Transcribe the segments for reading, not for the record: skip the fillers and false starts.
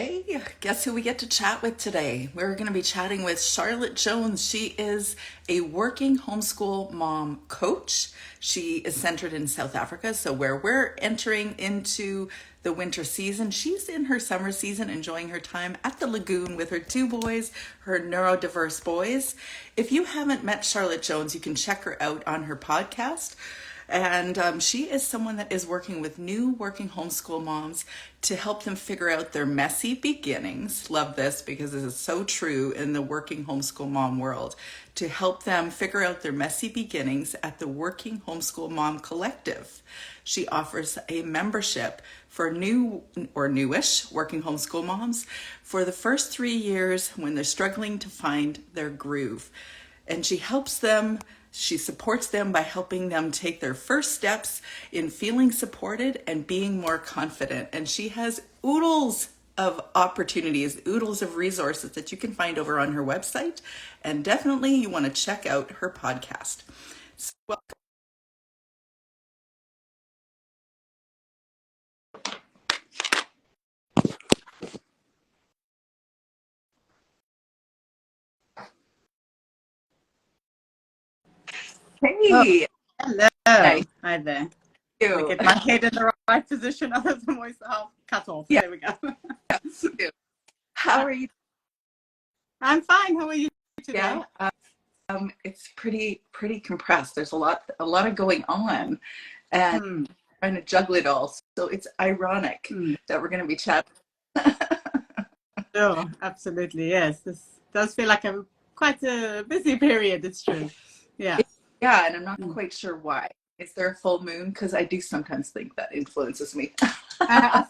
Hey, guess who we get to chat with today? We're going to be chatting with Charlotte Jones. She is a working homeschool mom coach. She is centered in South Africa, so where we're entering into the winter season, she's in her summer season enjoying her time at the lagoon with her two boys, her neurodiverse boys. If you haven't met Charlotte Jones, you can check her out on her podcast. And she is someone that is working with new working homeschool moms to help them figure out their messy beginnings. Love this because this is so true in the working homeschool mom world. To help them figure out their messy beginnings at the Working Homeschool Mom Collective. She offers a membership for new or newish working homeschool moms for the first 3 years when they're struggling to find their groove. And she supports them by helping them take their first steps in feeling supported and being more confident. And she has oodles of opportunities, oodles of resources that you can find over on her website. And definitely you want to check out her podcast. So, welcome. Oh, Hey, hello. nice Hi there. to Let me meet get my head in the right position. Otherwise, I'll cut off. you. There we go. Yeah, how are you? I'm fine. How are you Yeah, today? it's pretty compressed. There's a lot of going on, and Hmm. trying to juggle it all. So it's ironic Hmm. that we're going to be chatting. Sure. Absolutely. Yes. This does feel like a quite a busy period. It's true. Yeah. Yeah, and I'm not Hmm. quite sure why. Is there a full moon? Because I do sometimes think that influences me. I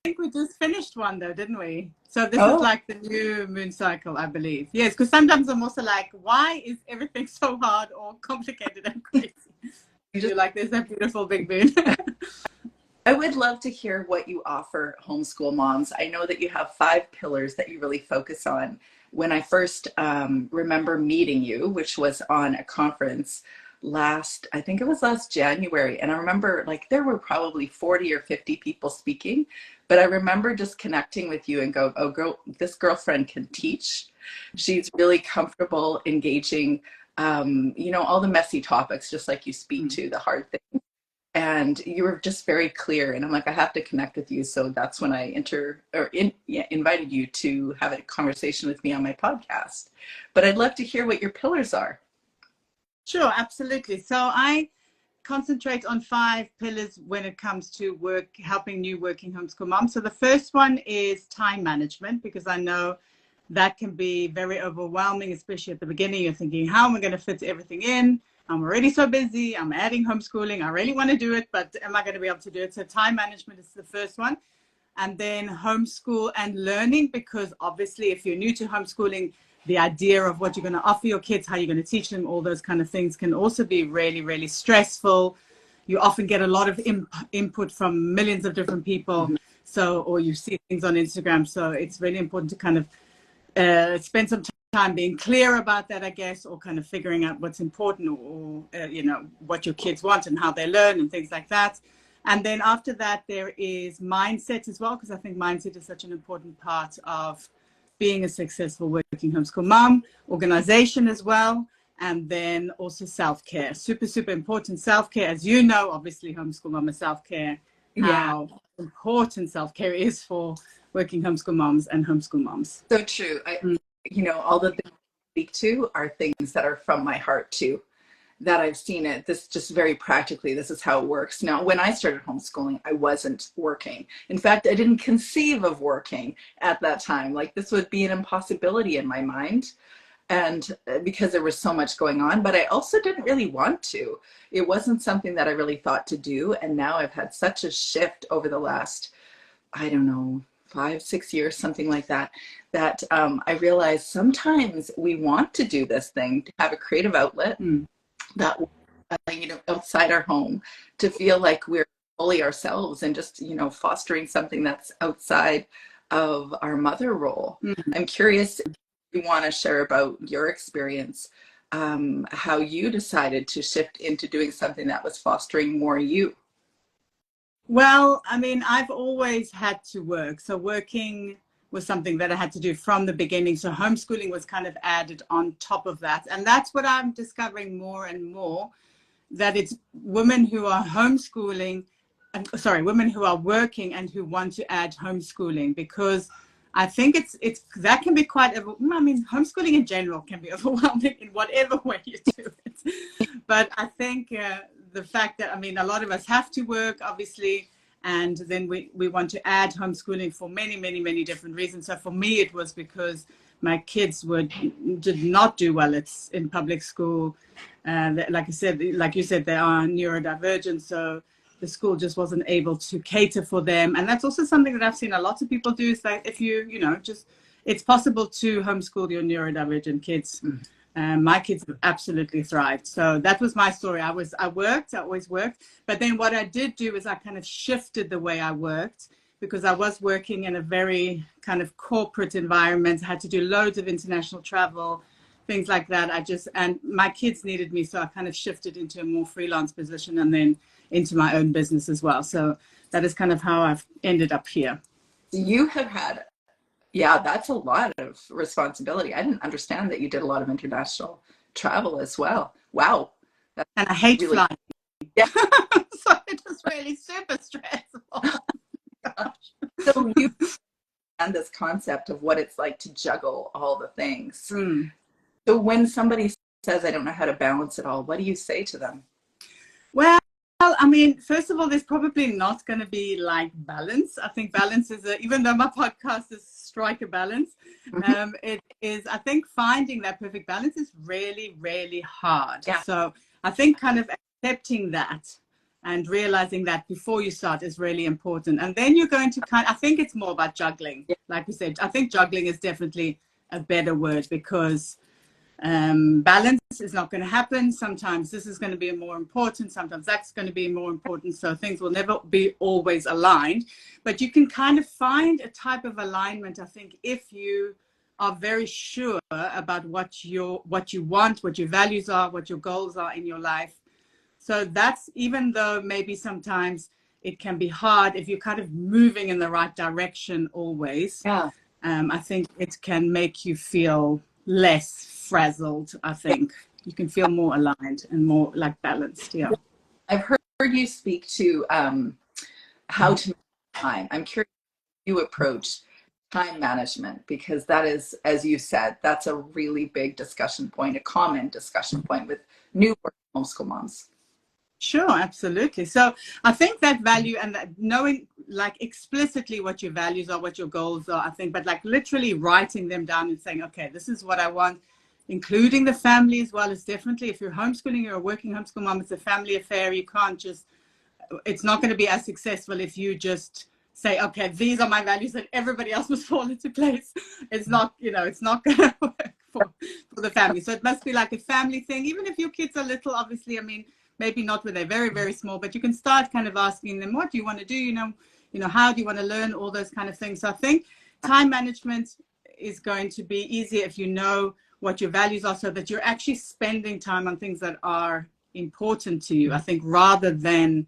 think we just finished one though, didn't we? So this is Oh, like the new moon cycle, I believe. Yes, because sometimes I'm also like, why is everything so hard or complicated and crazy? you just You're like, there's that beautiful big moon. I would love to hear what you offer homeschool moms. I know that you have 5 pillars that you really focus on. When I first remember meeting you, which was on a conference I think it was last January, and I remember like there were probably 40 or 50 people speaking, but I remember just connecting with you and go, oh, girl, this girlfriend can teach. She's really comfortable engaging, all the messy topics, just like you speak to the hard things, and you were just very clear, and I'm like, I have to connect with you. So that's when invited you to have a conversation with me on my podcast. But I'd love to hear what your pillars are. Sure, absolutely. So I concentrate on 5 pillars when it comes to work, helping new working homeschool moms. So the first one is time management, because I know that can be very overwhelming, especially at the beginning. You're thinking, how am I going to fit everything in? I'm already so busy. I'm adding homeschooling. I really want to do it, but am I going to be able to do it? So time management is the first one. And then homeschool and learning, because obviously if you're new to homeschooling, the idea of what you're going to offer your kids, how you're going to teach them, all those kind of things can also be really, really stressful. You often get a lot of input from millions of different people. So, or you see things on Instagram. So it's really important to kind of spend some time being clear about that, I guess, or kind of figuring out what's important, or what your kids want and how they learn and things like that. And then after that, there is mindset as well, because I think mindset is such an important part of being a successful working homeschool mom. Organization as well. And then also self-care. Super, super important. Self-care, as you know, obviously homeschool mama self-care, Yeah, how important self-care is for working homeschool moms and homeschool moms. so true. All the things I speak to are things that are from my heart too, that I've seen it. This just very practically, this is how it works. Now, when I started homeschooling, I wasn't working. In fact, I didn't conceive of working at that time. Like this would be an impossibility in my mind. And because there was so much going on, but I also didn't really want to. It wasn't something that I really thought to do. And now I've had such a shift over the last, I don't know, 5, 6 years, something like that, that I realized sometimes we want to do this thing, to have a creative outlet Mm. that outside our home, to feel like we're fully ourselves, and just fostering something that's outside of our mother role. Mm. I'm curious if you want to share about your experience, how you decided to shift into doing something that was fostering more you. Well, I mean, I've always had to work. So working was something that I had to do from the beginning. So homeschooling was kind of added on top of that. And that's what I'm discovering more and more, that it's women who are homeschooling, women who are working and who want to add homeschooling, because I think it's that can be quite, I mean, homeschooling in general can be overwhelming in whatever way you do it. But I think the fact that, I mean, a lot of us have to work, obviously, and then we want to add homeschooling for many, many, many different reasons. So for me, it was because my kids did not do well in public school. Like you said, they are neurodivergent. So the school just wasn't able to cater for them. And that's also something that I've seen a lot of people do, is that if it's possible to homeschool your neurodivergent kids. My kids have absolutely thrived. So that was my story. I always worked. But then what I did do is I kind of shifted the way I worked, because I was working in a very kind of corporate environment. I had to do loads of international travel, things like that. And my kids needed me. So I kind of shifted into a more freelance position and then into my own business as well. So that is kind of how I've ended up here. You have had, yeah, that's a lot of responsibility. I didn't understand that you did a lot of international travel as well. Wow. That's and I hate really flying. Yeah. So it was really super stressful. So you and this concept of what it's like to juggle all the things. So when somebody says, I don't know how to balance it all, what do you say to them? Well, I mean, first of all, there's probably not going to be like balance. I think balance is, even though my podcast is Strike a Balance, it is, I think finding that perfect balance is really, really hard. Yeah. So I think kind of accepting that and realizing that before you start is really important. And then you're going to I think it's more about juggling. Yeah. Like we said, I think juggling is definitely a better word, because balance is not going to happen. Sometimes this is going to be more important, sometimes that's going to be more important, so things will never be always aligned. But you can kind of find a type of alignment, I think, if you are very sure about what you want, what your values are, what your goals are in your life. So that's, even though maybe sometimes it can be hard, if you're kind of moving in the right direction always, I think it can make you feel less frazzled. I think you can feel more aligned and more like balanced. Yeah. I've heard you speak to how to manage time. I'm curious how you approach time management, because that is, as you said, that's a really big discussion point, a common discussion point with new homeschool moms. Sure, absolutely. So I think that value and that knowing like explicitly what your values are, what your goals are, I think, but like literally writing them down and saying, okay, this is what I want, including the family as well, is definitely, if you're homeschooling, you're a working homeschool mom, it's a family affair. You can't just, it's not going to be as successful if you just say, okay, these are my values and everybody else must fall into place. It's not, it's not going to work for the family. So it must be like a family thing, even if your kids are little, obviously. I mean, maybe not when they're very, very small, but you can start kind of asking them, what do you want to do? How do you want to learn, all those kind of things. So I think time management is going to be easier if you know what your values are, so that you're actually spending time on things that are important to you, I think, rather than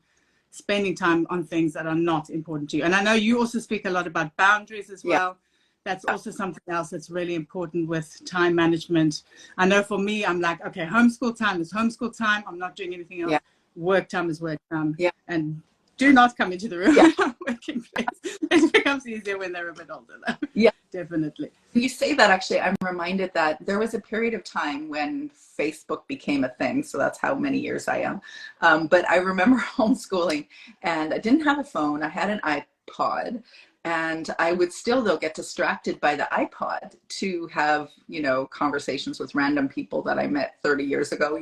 spending time on things that are not important to you. And I know you also speak a lot about boundaries as well. That's also something else that's really important with time management. I know for me, I'm like, okay, homeschool time is homeschool time. I'm not doing anything else. Work time is work time. And do not come into the room working place. It becomes easier when they're a bit older, though. Yeah, definitely. You say that, actually, I'm reminded that there was a period of time when Facebook became a thing. So that's how many years I am. But I remember homeschooling, and I didn't have a phone. I had an iPod. And I would still, though, get distracted by the iPod to have, conversations with random people that I met 30 years ago,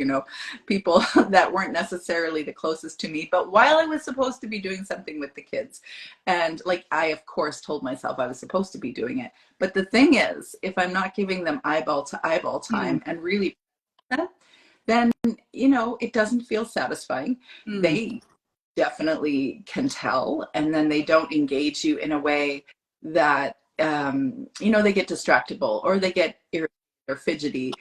people that weren't necessarily the closest to me, but while I was supposed to be doing something with the kids. And I, of course, told myself I was supposed to be doing it. But the thing is, if I'm not giving them eyeball to eyeball time and really, then, it doesn't feel satisfying. They definitely can tell, and then they don't engage you in a way that they get distractible, or they get irritated or fidgety.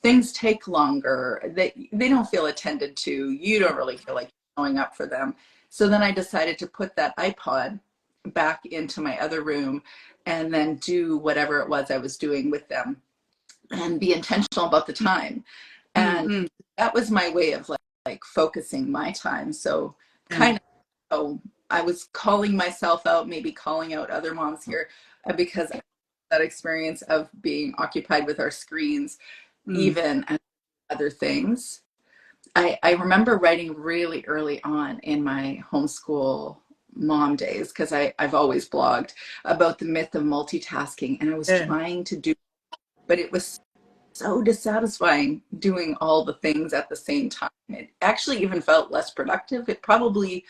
Things take longer. They don't feel attended to. You don't really feel like showing up for them. So then I decided to put that iPod back into my other room and then do whatever it was I was doing with them and be intentional about the time. And Mm-hmm. that was my way of like focusing my time. So Yeah. kind of, oh, I was calling myself out, maybe calling out other moms here because of that experience of being occupied with our screens, Mm. even and other things. I remember writing really early on in my homeschool mom days, because I've always blogged about the myth of multitasking, and I was Yeah. trying to do, but it was so dissatisfying doing all the things at the same time. It actually even felt less productive. It probably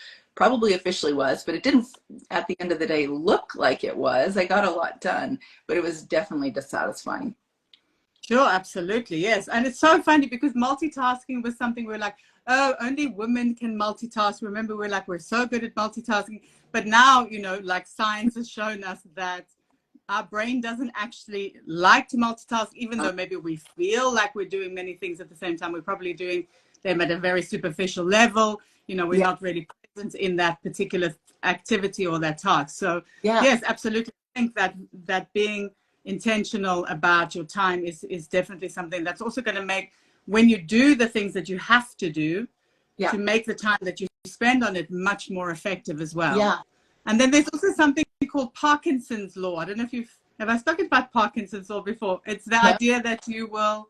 officially was, but it didn't at the end of the day look like it was. I got a lot done, but it was definitely dissatisfying. Sure, absolutely, yes. And it's so funny because multitasking was something we're like, oh, only women can multitask. Remember, we're so good at multitasking. But now, like science has shown us that our brain doesn't actually like to multitask, even though maybe we feel like we're doing many things at the same time. We're probably doing them at a very superficial level. We're Yeah. not really present in that particular activity or that task. So Yeah. yes, absolutely. I think that being intentional about your time is definitely something that's also going to make, when you do the things that you have to do, Yeah. to make the time that you spend on it much more effective as well. Yeah. And then there's also something called Parkinson's law. I don't know if have I spoken about Parkinson's law before. It's the No. idea that you will,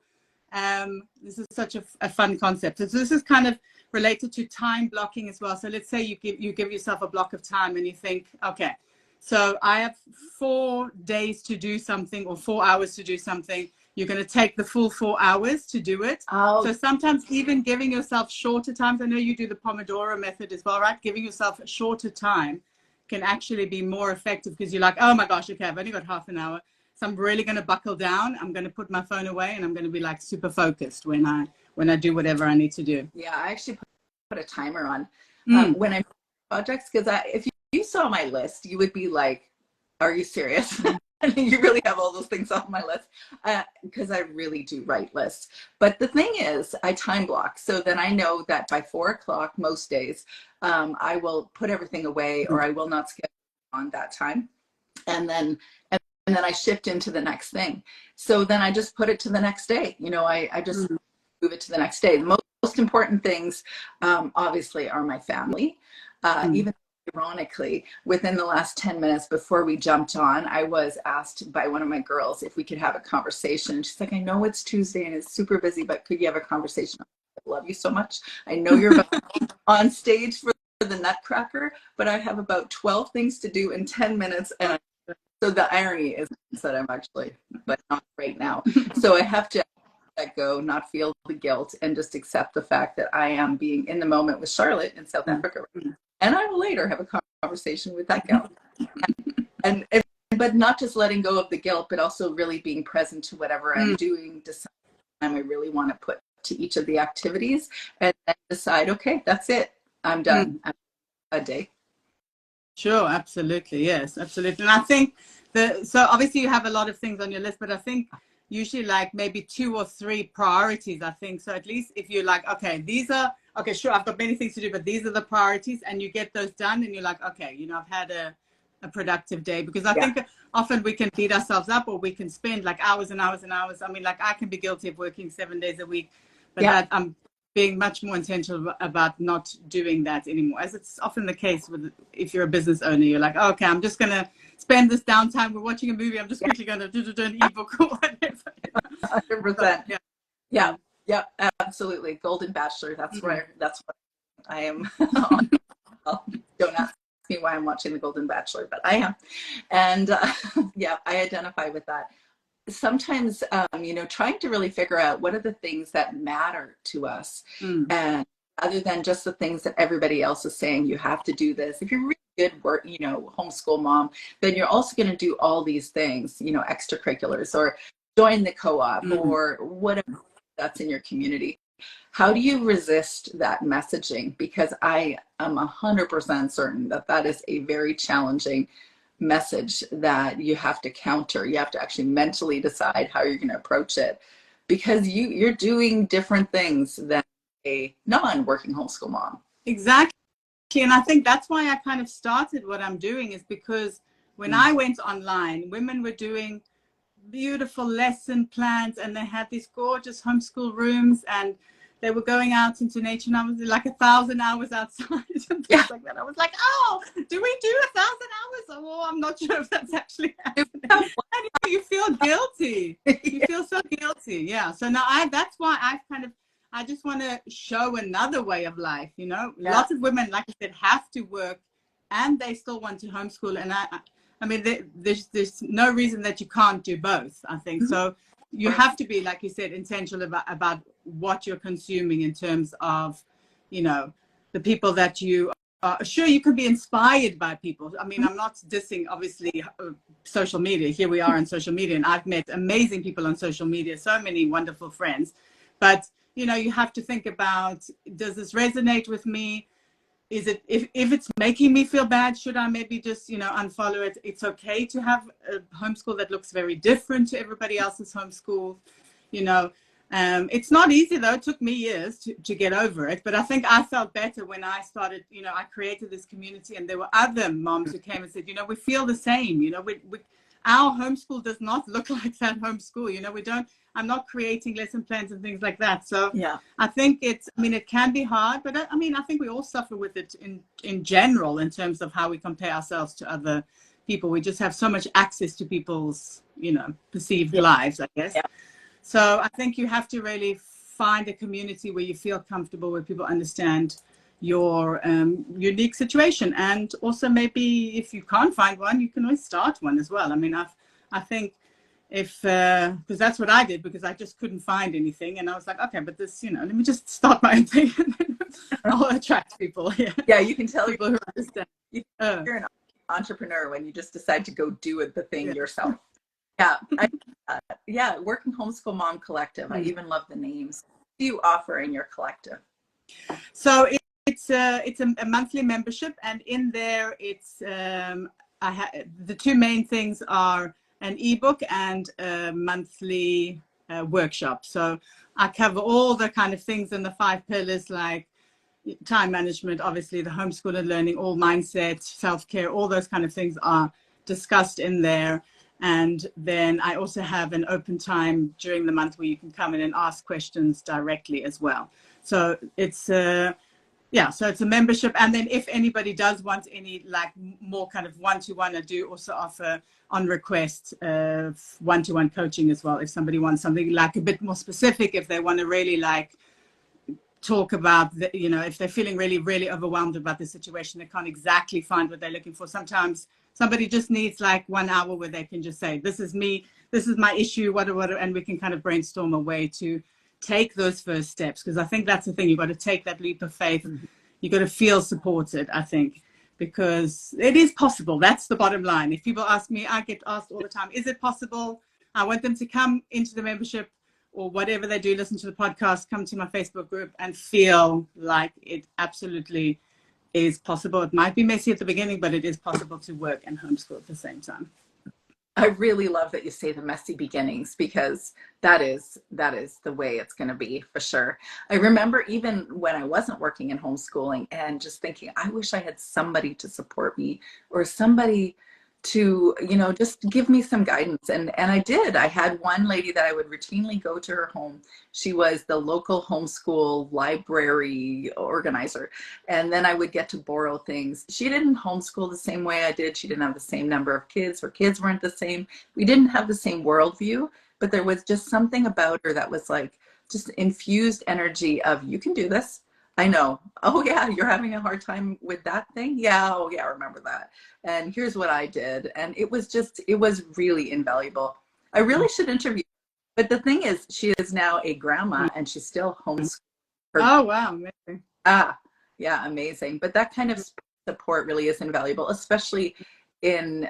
this is such a fun concept. So this is kind of related to time blocking as well. So let's say you give yourself a block of time and you think, okay, so I have 4 days to do something or 4 hours to do something. You're going to take the full 4 hours to do it. Oh. So sometimes even giving yourself shorter times. I know you do the Pomodoro method as well, right? Giving yourself a shorter time can actually be more effective because you're like, oh my gosh, okay, I've only got half an hour. So I'm really going to buckle down. I'm going to put my phone away and I'm going to be like super focused when I do whatever I need to do. Yeah, I actually put a timer on Mm. when I projects, because if you saw my list, you would be like, "Are you serious? You really have all those things on my list?" Because I really do write lists. But the thing is, I time block, so then I know that by 4 o'clock most days, I will put everything away, or I will not schedule on that time, and then and then I shift into the next thing. So then I just put it to the next day. I just move it to the next day. The most important things, obviously, are my family. Even ironically, within the last 10 minutes before we jumped on, I was asked by one of my girls if we could have a conversation. She's like, I know it's Tuesday and it's super busy, but could you have a conversation? I love you so much. I know you're on stage for the Nutcracker, but I have about 12 things to do in 10 minutes. And so the irony is that I'm actually, but not right now. So I have to let go, not feel the guilt, and just accept the fact that I am being in the moment with Charlotte in South Africa. And I will later have a conversation with that gal. And but not just letting go of the guilt, but also really being present to whatever I'm doing, decide the time I really want to put to each of the activities, and then decide, okay, that's it. I'm done. I'm a day. Sure, absolutely. Yes, absolutely. And I think so obviously you have a lot of things on your list, but I think usually like maybe 2 or 3 priorities, I think. So at least if you're like, okay, okay, sure, I've got many things to do, but these are the priorities, and you get those done and you're like, okay, I've had a productive day. Because I think often we can beat ourselves up, or we can spend like hours and hours and hours. I mean, like I can be guilty of working 7 days a week, but that I'm being much more intentional about not doing that anymore, as it's often the case if you're a business owner. You're like, oh, okay, I'm just gonna spend this downtime, we're watching a movie, I'm just quickly gonna do an ebook or whatever. 100%. Yeah, absolutely. Golden Bachelor. That's what I am. Don't ask me why I'm watching the Golden Bachelor, but I am. And I identify with that. Sometimes, trying to really figure out what are the things that matter to us, and other than just the things that everybody else is saying, you have to do this. If you're really good work, homeschool mom, then you're also going to do all these things, extracurriculars, or join the co-op, or whatever that's in your community. How do you resist that messaging? Because I am 100% certain that is a very challenging message that you have to counter. You have to actually mentally decide how you're going to approach it, because you're doing different things than a non-working homeschool mom. Exactly. And I think that's why I kind of started what I'm doing, is because When I went online, women were doing beautiful lesson plans, and they had these gorgeous homeschool rooms, and they were going out into nature, and I was like 1,000 hours outside and things like that. I was like, oh, do we do 1,000 hours? Oh, I'm not sure if that's actually happening. And you feel guilty. You feel so guilty. Yeah. So now that's why I just want to show another way of life. You know, lots of women, like I said, have to work and they still want to homeschool. And I mean, there's no reason that you can't do both, I think. So you have to be, like you said, intentional about what you're consuming in terms of, you know, the people that you are. Sure, you can be inspired by people. I mean, I'm not dissing, obviously, social media. Here we are on social media, and I've met amazing people on social media, so many wonderful friends. But, you know, you have to think about, does this resonate with me? Is it, if it's making me feel bad, should I maybe just, you know, unfollow it? It's okay to have a homeschool that looks very different to everybody else's homeschool. You know, it's not easy though. It took me years to get over it, but I think I felt better when I started, you know, I created this community, and there were other moms who came and said, you know, we feel the same, you know, our homeschool does not look like that homeschool, you know, I'm not creating lesson plans and things like that. So yeah, I think it can be hard, but I mean, I think we all suffer with it in general, in terms of how we compare ourselves to other people. We just have so much access to people's, you know, perceived lives, I guess. Yeah. So I think you have to really find a community where you feel comfortable, where people understand your unique situation. And also, maybe if you can't find one, you can always start one as well. I mean, I think, because that's what I did, because I just couldn't find anything, and I was like, okay, but this, you know, let me just start my own thing, and then I'll attract people. Yeah, you can tell people who understand. You're an entrepreneur when you just decide to go do the thing yourself. Yeah, Working Homeschool Mom Collective. I even love the names. What do you offer in your collective? So it's a monthly membership, and in there it's the two main things are an ebook and a monthly workshop. So I cover all the kind of things in the 5 pillars, like time management, obviously the homeschool and learning, all mindset, self-care, all those kind of things are discussed in there. And then I also have an open time during the month where you can come in and ask questions directly as well. So it's so it's a membership. And then if anybody does want any like more kind of one-to-one, I do also offer on request one-to-one coaching as well. If somebody wants something like a bit more specific, if they want to really like talk about, you know, if they're feeling really, really overwhelmed about the situation, they can't exactly find what they're looking for. Sometimes somebody just needs like 1 hour where they can just say, this is me, this is my issue, whatever, and we can kind of brainstorm a way to take those first steps. Because I think that's the thing, you've got to take that leap of faith. You've got to feel supported, I think, because it is possible. That's the bottom line. If people ask me, I get asked all the time, is it possible? I want them to come into the membership or whatever they do, listen to the podcast, come to my Facebook group and feel like it absolutely is possible. It might be messy at the beginning, but it is possible to work and homeschool at the same time. I really love that you say the messy beginnings, because that is the way it's going to be for sure. I remember even when I wasn't working in homeschooling and just thinking, I wish I had somebody to support me, or somebody to, you know, just give me some guidance. And I did. I had one lady that I would routinely go to her home. She was the local homeschool library organizer. And then I would get to borrow things. She didn't homeschool the same way I did. She didn't have the same number of kids. Her kids weren't the same. We didn't have the same worldview, but there was just something about her that was like just infused energy of, you can do this. I know. Oh yeah, you're having a hard time with that thing? Yeah, oh yeah, I remember that. And here's what I did. And it was really invaluable. I really should interview her. But the thing is, she is now a grandma and she's still homeschooling. Oh wow, amazing. Yeah, amazing. But that kind of support really is invaluable, especially in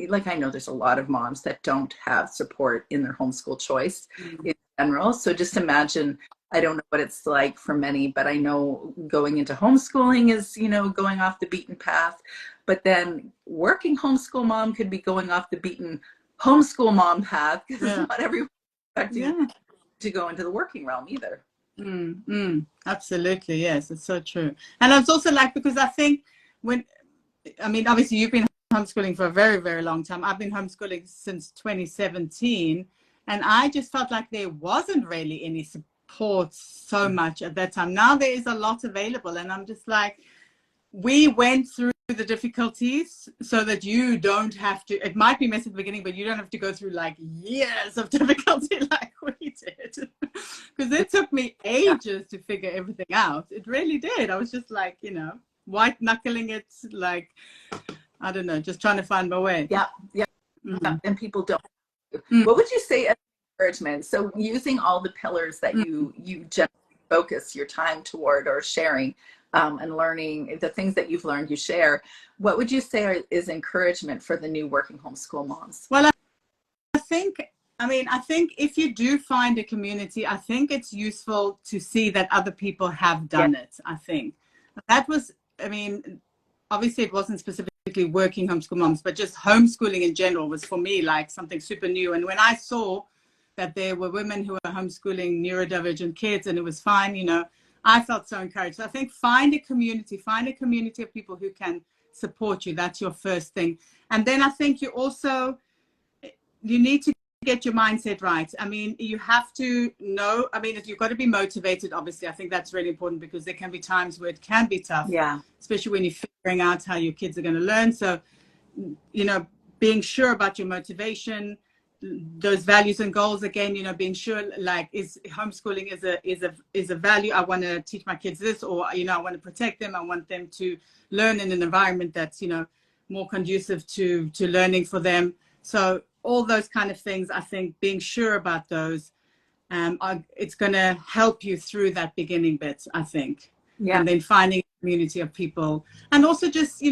like, I know there's a lot of moms that don't have support in their homeschool choice in general. So just imagine, I don't know what it's like for many, but I know going into homeschooling is, you know, going off the beaten path. But then working homeschool mom could be going off the beaten homeschool mom path, because not everyone's expecting to go into the working realm either. Absolutely, yes, it's so true. And it's also like, because I think obviously you've been homeschooling for a very, very long time. I've been homeschooling since 2017, and I just felt like there wasn't really any support so much at that time. Now there is a lot available, and I'm just like, we went through the difficulties so that you don't have to. It might be messy at the beginning, but you don't have to go through like years of difficulty like we did. Because it took me ages to figure everything out. It really did. I was just like, white knuckling it, like, I don't know, just trying to find my way. Yeah. And people don't. What would you say as encouragement? So using all the pillars that you generally focus your time toward or sharing, and learning the things that you've learned, you share. What would you say is encouragement for the new working homeschool moms? Well, I think if you do find a community, I think it's useful to see that other people have done it. I think that was, obviously it wasn't specifically working homeschool moms, but just homeschooling in general was for me like something super new. And when I saw that there were women who were homeschooling neurodivergent kids and it was fine, I felt so encouraged. So I think find a community of people who can support you. That's your first thing. And then I think you need to get your mindset right. You have to know, you've got to be motivated, obviously. I think that's really important because there can be times where it can be tough, especially when you're figuring out how your kids are going to learn. So, being sure about your motivation, those values and goals again, being sure like is homeschooling is a value. I want to teach my kids this, or I want to protect them. I want them to learn in an environment that's more conducive to learning for them. So all those kind of things, I think being sure about those, it's going to help you through that beginning bit, I think. And then finding a community of people, and also just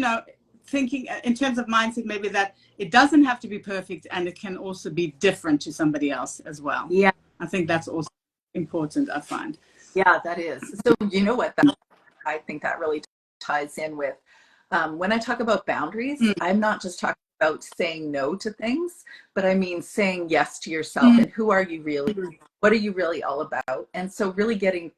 thinking in terms of mindset, maybe that it doesn't have to be perfect and it can also be different to somebody else as well. I think that's also important, I find. That is. So you know what, I think that really ties in with when I talk about boundaries, I'm not just talking about saying no to things, but I mean saying yes to yourself. And who are you really? What are you really all about? And so really getting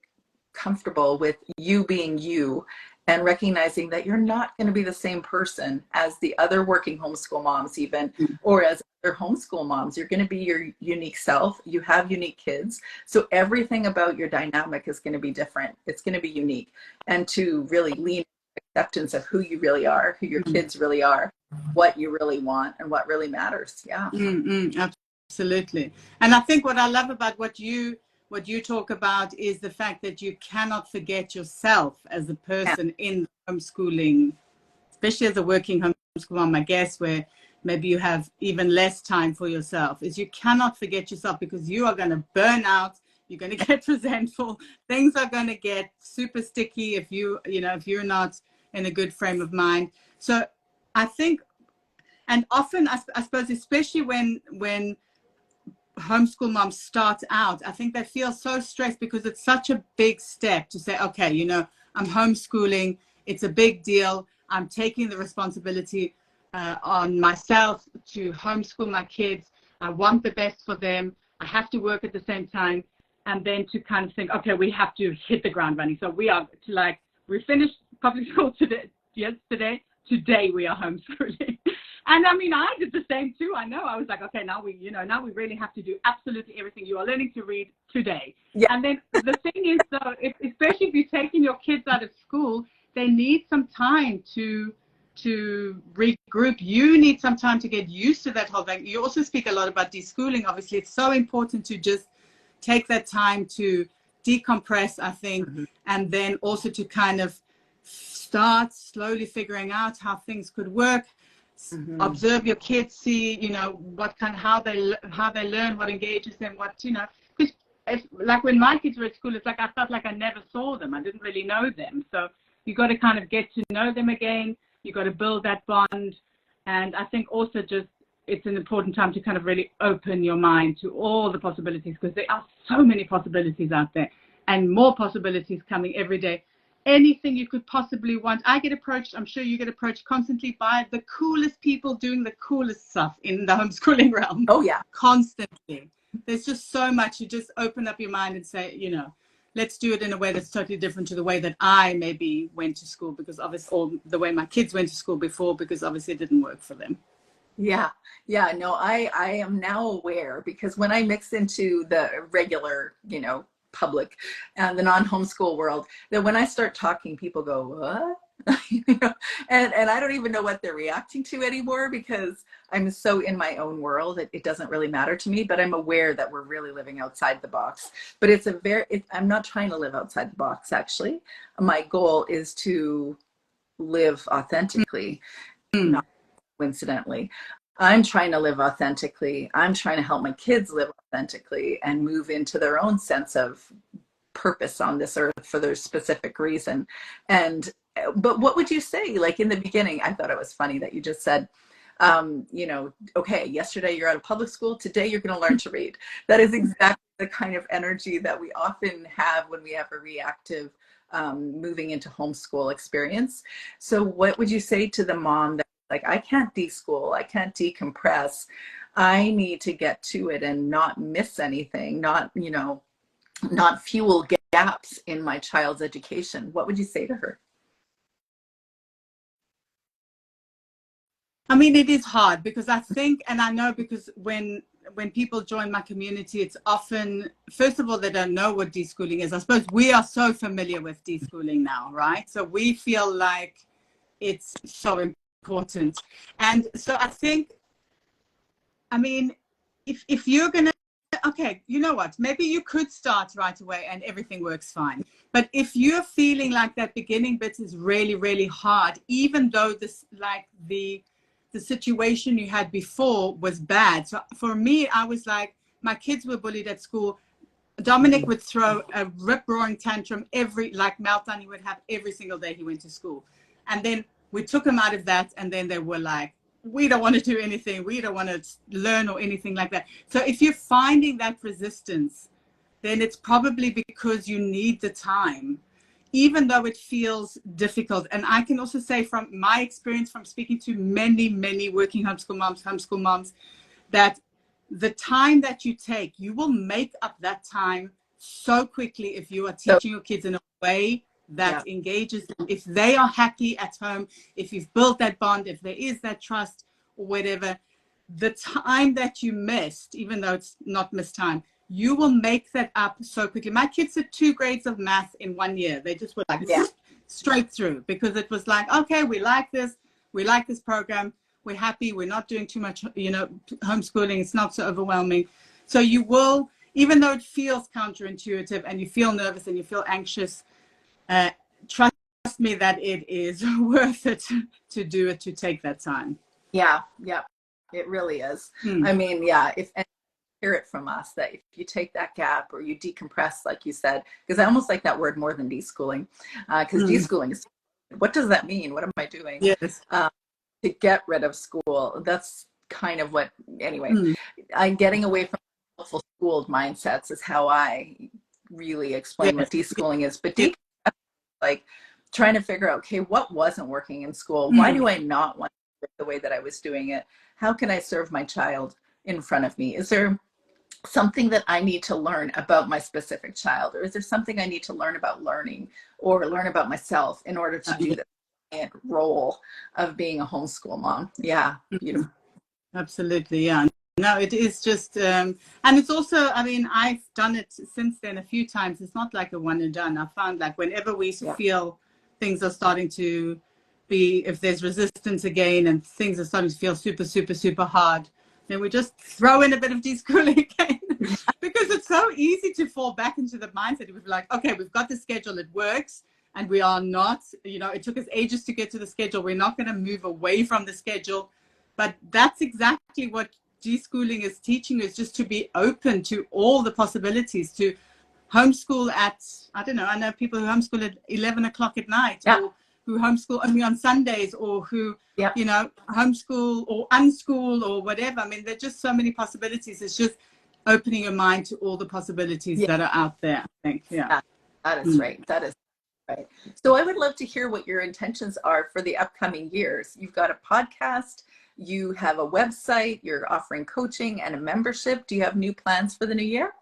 comfortable with you being you, and recognizing that you're not going to be the same person as the other working homeschool moms even, or as other homeschool moms. You're going to be your unique self. You have unique kids. So everything about your dynamic is going to be different. It's going to be unique. And to really lean acceptance of who you really are, who your kids really are, what you really want, and what really matters. Absolutely. And I think what I love about what you talk about is the fact that you cannot forget yourself as a person in homeschooling, especially as a working homeschool mom, I guess, where maybe you have even less time for yourself, is you cannot forget yourself, because you are going to burn out. You're going to get resentful. Things are going to get super sticky if you're not in a good frame of mind. So I think, and often I suppose, especially when homeschool moms start out, I think they feel so stressed because it's such a big step to say, okay, I'm homeschooling. It's a big deal. I'm taking the responsibility on myself to homeschool my kids. I want the best for them. I have to work at the same time. And then to kind of think, okay, we have to hit the ground running. So we finished public school yesterday. Today we are homeschooling. And I did the same too. I know. I was like, okay, now we really have to do absolutely everything. You are learning to read today. And then the thing is, though, especially if you're taking your kids out of school, they need some time to regroup. You need some time to get used to that whole thing. You also speak a lot about deschooling. Obviously, it's so important to just take that time to decompress, I think, and then also to kind of start slowly figuring out how things could work. Observe your kids, see how they learn, what engages them, because like when my kids were at school, it's like I felt like I never saw them. I didn't really know them. So you got to kind of get to know them again. You got to build that bond. And I think also just it's an important time to kind of really open your mind to all the possibilities, because there are so many possibilities out there and more possibilities coming every day. Anything you could possibly want. I get approached, I'm sure you get approached constantly by the coolest people doing the coolest stuff in the homeschooling realm. Oh, yeah. Constantly. There's just so much. You just open up your mind and say, let's do it in a way that's totally different to the way that I maybe went to school, because obviously, or the way my kids went to school before, because obviously it didn't work for them. Yeah. Yeah. No, I am now aware, because when I mix into the regular, public and the non-homeschool world, that when I start talking, people go, what? And I don't even know what they're reacting to anymore, because I'm so in my own world. It doesn't really matter to me, but I'm aware that we're really living outside the box. But I'm not trying to live outside the box, actually. My goal is to live authentically, Mm. not coincidentally. I'm trying to live authentically. I'm trying to help my kids live authentically and move into their own sense of purpose on this earth for their specific reason. But what would you say, like in the beginning? I thought it was funny that you just said, okay, yesterday you're out of public school, today you're going to learn to read. That is exactly the kind of energy that we often have when we have a reactive moving into homeschool experience. So what would you say to the mom that, like, I can't deschool, I can't decompress, I need to get to it and not miss anything, not fuel gaps in my child's education? What would you say to her? I mean, it is hard, because I think, and I know, because when people join my community, it's often, first of all, they don't know what deschooling is. I suppose we are so familiar with deschooling now, right? So we feel like it's so important. And so I think, I mean, if you're going to, okay, you know what, maybe you could start right away and everything works fine. But if you're feeling like that beginning bit is really, really hard, even though this, like the situation you had before was bad. So for me, I was like, my kids were bullied at school. Dominic would throw a rip-roaring tantrum, meltdown he would have every single day he went to school. And then we took him out of that, and then they were like, we don't want to do anything. We don't want to learn or anything like that. So if you're finding that resistance, then it's probably because you need the time, even though it feels difficult. And I can also say from my experience, from speaking to many, many working homeschool moms, that the time that you take, you will make up that time so quickly if you are teaching your kids in a way that engages them. If they are happy at home, if you've built that bond, if there is that trust or whatever, the time that you missed, even though it's not missed time, you will make that up so quickly. My kids did 2 grades of math in 1 year. They just were like straight through, because it was like, okay, we like this program, we're happy, we're not doing too much, homeschooling, it's not so overwhelming. So you will, even though it feels counterintuitive and you feel nervous and you feel anxious, trust me that it is worth it to do it, to take that time. Yeah, it really is. I mean, if hear it from us that if you take that gap or you decompress, like you said, because I almost like that word more than deschooling, because deschooling is, what does that mean? What am I doing? Yes. To get rid of school. That's kind of what, anyway, I'm getting away from helpful schooled mindsets is how I really explain what deschooling is. But like trying to figure out, okay, what wasn't working in school? Why do I not want to do it the way that I was doing it? How can I serve my child in front of me? Is there something that I need to learn about my specific child? Or is there something I need to learn about learning or learn about myself in order to do the role of being a homeschool mom? Yeah, beautiful. Absolutely, yeah. No, it is just, and it's also, I mean, I've done it since then a few times. It's not like a one and done. I found like whenever we feel things are starting to be, if there's resistance again and things are starting to feel super, super, super hard, then we just throw in a bit of deschooling again. Because it's so easy to fall back into the mindset. We're like, okay, we've got the schedule, it works, and we are not, it took us ages to get to the schedule. We're not going to move away from the schedule. But that's exactly what deschooling is teaching you, is just to be open to all the possibilities, to homeschool at, I don't know, I know people who homeschool at 11 o'clock at night, or who homeschool only on Sundays, or who, homeschool or unschool or whatever. I mean, there's just so many possibilities. It's just opening your mind to all the possibilities that are out there, I think. Yeah. That is right. That is right. So I would love to hear what your intentions are for the upcoming years. You've got a podcast, you have a website, you're offering coaching and a membership. Do you have new plans for the new year?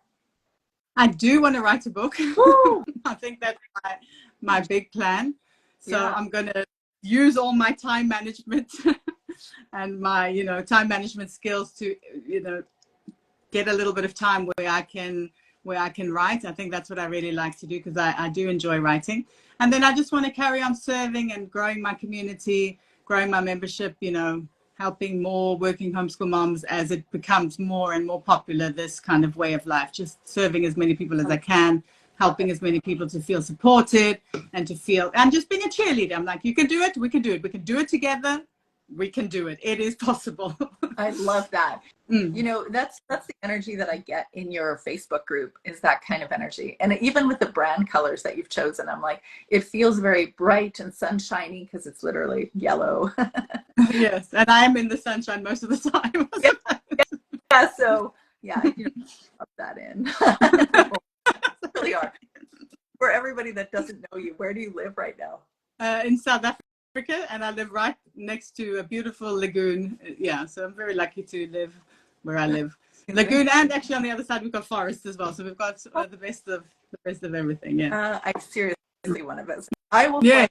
I do want to write a book. Woo! I think that's my big plan. So Yeah. I'm going to use all my time management and my, time management skills to, get a little bit of time where I can write. I think that's what I really like to do, because I do enjoy writing. And then I just want to carry on serving and growing my community, growing my membership, helping more working homeschool moms as it becomes more and more popular, this kind of way of life, just serving as many people as I can, helping as many people to feel supported and just being a cheerleader. I'm like, you can do it, we can do it, we can do it together, we can do it. It is possible. I love that. That's the energy that I get in your Facebook group, is that kind of energy. And even with the brand colors that you've chosen, I'm like, it feels very bright and sunshiny, because it's literally yellow. Yes, and I'm in the sunshine most of the time. Yeah, so yeah, rub that in. Really are. For everybody that doesn't know you, where do you live right now? In South Africa, and I live right next to a beautiful lagoon. Yeah, so I'm very lucky to live where I live. Lagoon, and actually on the other side we've got forests as well. So we've got the best of everything. Yeah. I'm seriously one of us. I will. Yeah. If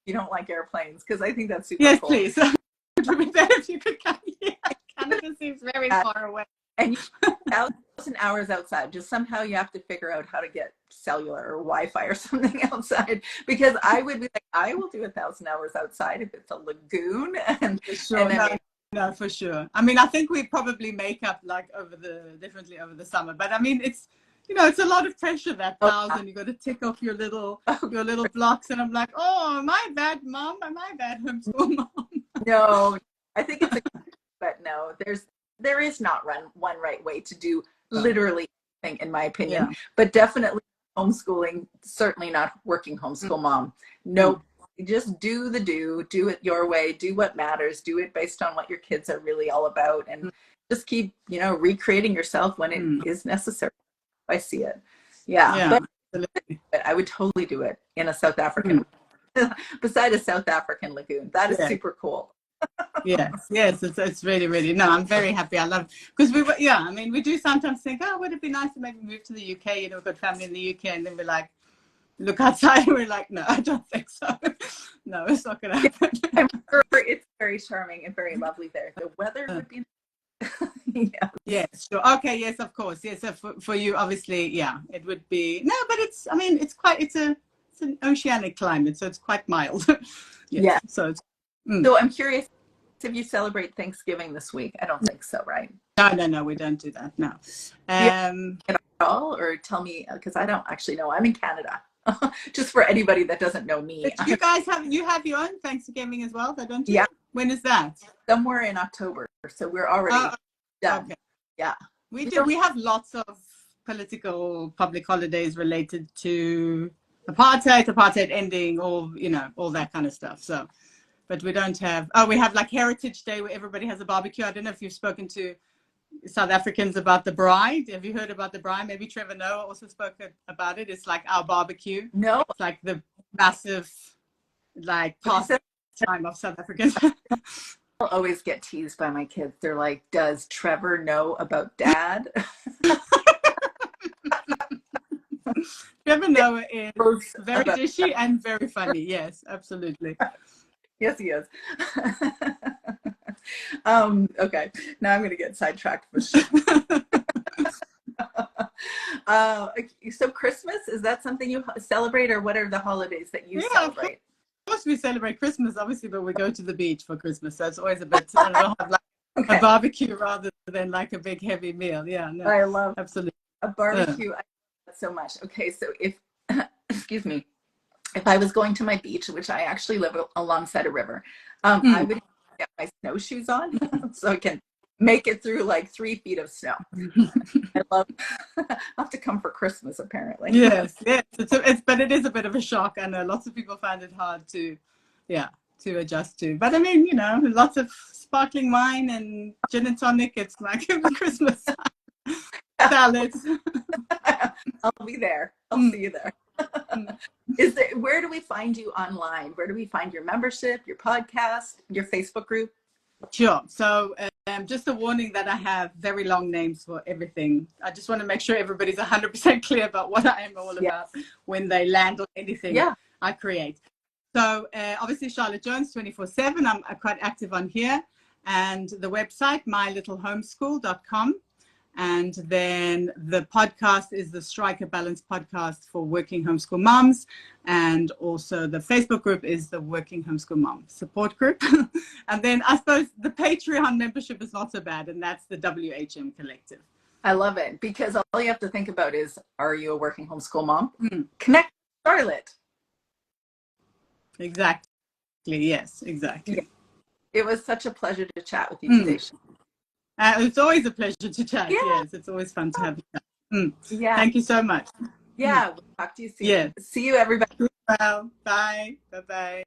you don't like airplanes, because I think that's super yes, cool. Please. It would be better if you could come here. Canada seems very far away. And you 1,000 hours outside, just somehow you have to figure out how to get cellular or Wi-Fi or something outside, because I would be like, I will do 1,000 hours outside if it's a lagoon. And for sure. And then no, for sure. I mean, I think we probably make up like differently over the summer, but I mean, it's it's a lot of pressure, that 1,000. You got to tick off your little blocks, and I'm like, oh, my bad, mom, my bad, homeschool mom. No, I think it's but no, there is not one right way to do literally anything, in my opinion. Yeah. But definitely homeschooling, certainly not working homeschool mom. No, just do it your way, do what matters, do it based on what your kids are really all about, and just keep, recreating yourself when it is necessary. I see it. Yeah. But I would totally do it in a South African, beside a South African lagoon. That is super cool. yes, it's really, really, no, I'm very happy. I love, because we do sometimes think, oh, would it be nice to maybe move to the UK? We've got family in the UK, and then we're like, look outside, and we're like, no, I don't think so. No, it's not going to happen. I'm sure it's very charming and very lovely there. The weather would be Yes, sure. Okay, yes, of course. Yes, so for you, obviously, yeah, it would be, no, but it's an oceanic climate, so it's quite mild. Yeah. So I'm curious if you celebrate Thanksgiving this week. I don't think so, right? No, we don't do that. No. At all, or tell me, because I don't actually know. I'm in Canada. Just for anybody that doesn't know me. You guys have your own Thanksgiving as well, don't you? Yeah. When is that? Somewhere in October. So we're already done. Okay. Yeah. We do. We have lots of political public holidays related to apartheid ending, or all that kind of stuff. So, but we don't have. Oh, we have like Heritage Day, where everybody has a barbecue. I don't know if you've spoken to South Africans about the bride. Have you heard about the bride? Maybe Trevor Noah also spoke about it. It's like our barbecue. No, it's like the massive, like pastime of South Africans. I'll always get teased by my kids. They're like, "Does Trevor know about Dad?" Trevor Noah is very dishy and very funny. Yes, absolutely. Yes, he is. Okay, now I'm going to get sidetracked for sure. So Christmas, is that something you celebrate, or what are the holidays that you celebrate? Of course we celebrate Christmas, obviously, but we go to the beach for Christmas, so it's always a bit, I don't know, have like a barbecue rather than like a big heavy meal. Yeah, no, I love absolutely a barbecue. I love that so much. Okay, so if excuse me, if I was going to my beach, which I actually live alongside a river, I would get my snowshoes on so I can make it through like 3 feet of snow. I'll have to come for Christmas, apparently. Yes, but it is a bit of a shock. I know lots of people find it hard to adjust to. But I mean, lots of sparkling wine and gin and tonic. It's like Christmas salads. I'll be there. I'll see you there. Where do we find you online? Where do we find your membership, your podcast, your Facebook group? Sure. So just a warning that I have very long names for everything. I just want to make sure everybody's 100% clear about what I am all about when they land on anything I create. So obviously Charlotte Jones 24/7. I'm quite active on here, and the website mylittlehomeschool.com. And then the podcast is the Striker Balance podcast for working homeschool moms. And also the Facebook group is the Working Homeschool Mom Support Group. And then I suppose the Patreon membership is not so bad, and that's the WHM Collective. I love it, because all you have to think about is, are you a working homeschool mom? Connect with Charlotte. Exactly. Yes, exactly. Yeah. It was such a pleasure to chat with you today. It's always a pleasure to chat. Yes, it's always fun to have you. Yeah. Thank you so much. Yeah. We'll talk to you soon. Yeah. See you, everybody. Well, bye. Bye-bye.